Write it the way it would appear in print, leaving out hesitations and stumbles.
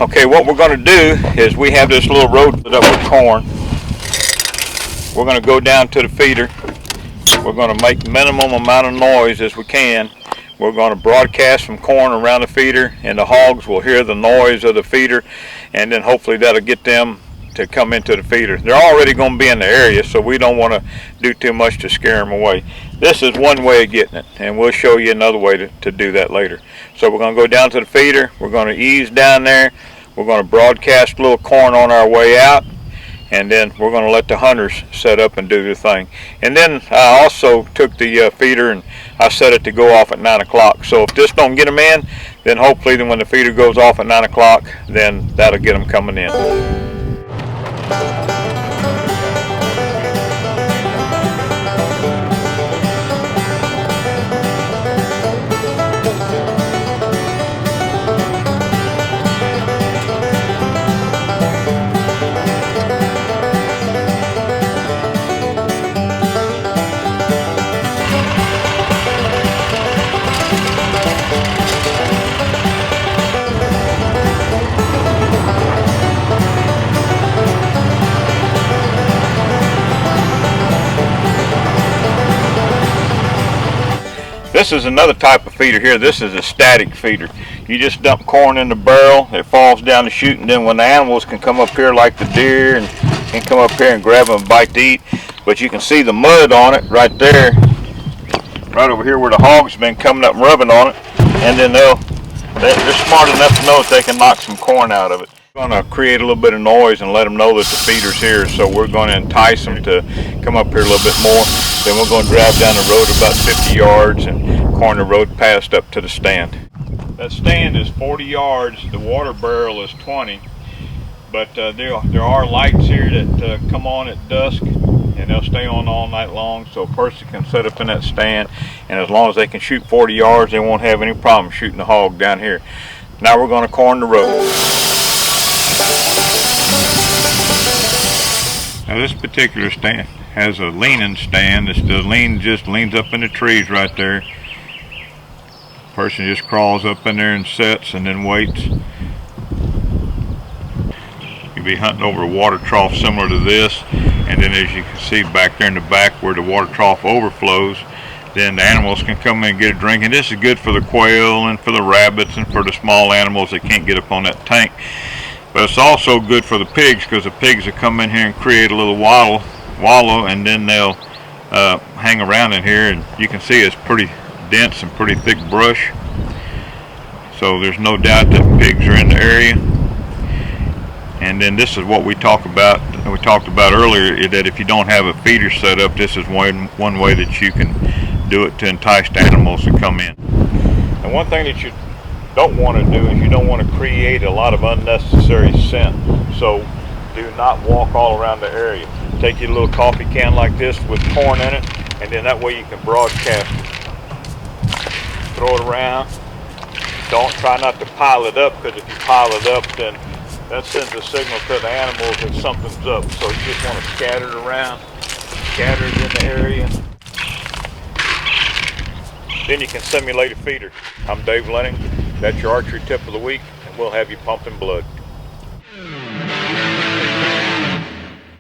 Okay, what we're going to do is we have this little road filled up with corn. We're going to go down to the feeder. We're going to make minimum amount of noise as we can. We're going to broadcast some corn around the feeder, and the hogs will hear the noise of the feeder, and then hopefully that'll get them to come into the feeder. They're already going to be in the area, so we don't want to do too much to scare them away. This is one way of getting it, and we'll show you another way to do that later. So we're going to go down to the feeder. We're going to ease down there. We're going to broadcast a little corn on our way out, and then we're going to let the hunters set up and do their thing. And then I also took the feeder and I set it to go off at 9 o'clock. So if this don't get them in, then hopefully then when the feeder goes off at 9 o'clock, then that'll get them coming in. This is another type of feeder here. This is a static feeder. You just dump corn in the barrel, it falls down the chute, and then when the animals can come up here like the deer and can come up here and grab them and bite to eat. But you can see the mud on it right there, right over here where the hogs have been coming up and rubbing on it, and then they're smart enough to know that they can knock some corn out of it. We're going to create a little bit of noise and let them know that the feeder's here, so we're going to entice them to come up here a little bit more. Then we're going to drive down the road about 50 yards and corn the road past up to the stand. That stand is 40 yards, the water barrel is 20, but there are lights here that come on at dusk, and they'll stay on all night long, so a person can set up in that stand, and as long as they can shoot 40 yards, they won't have any problem shooting the hog down here. Now we're going to corn the road. Now this particular stand has a leaning stand. The lean just leans up in the trees right there. Person just crawls up in there and sits and then waits. You'll be hunting over a water trough similar to this, and then as you can see back there in the back where the water trough overflows, then the animals can come in and get a drink. And this is good for the quail and for the rabbits and for the small animals that can't get up on that tank. But it's also good for the pigs, because the pigs will come in here and create a little wallow, and then they'll hang around in here, and you can see it's pretty dense and pretty thick brush. So there's no doubt that pigs are in the area. And then this is what we talked about earlier, that if you don't have a feeder set up, this is one way that you can do it to entice the animals to come in. And one thing that you don't want to do is you don't want to create a lot of unnecessary scent. So do not walk all around the area. Take your little coffee can like this with corn in it, and then that way you can broadcast it. Throw it around. Try not to pile it up, because if you pile it up, then that sends a signal to the animals that something's up. So you just want to scatter it around, scatter it in the area. Then you can simulate a feeder. I'm Dave Leining. That's your archery tip of the week, and we'll have you pumping blood.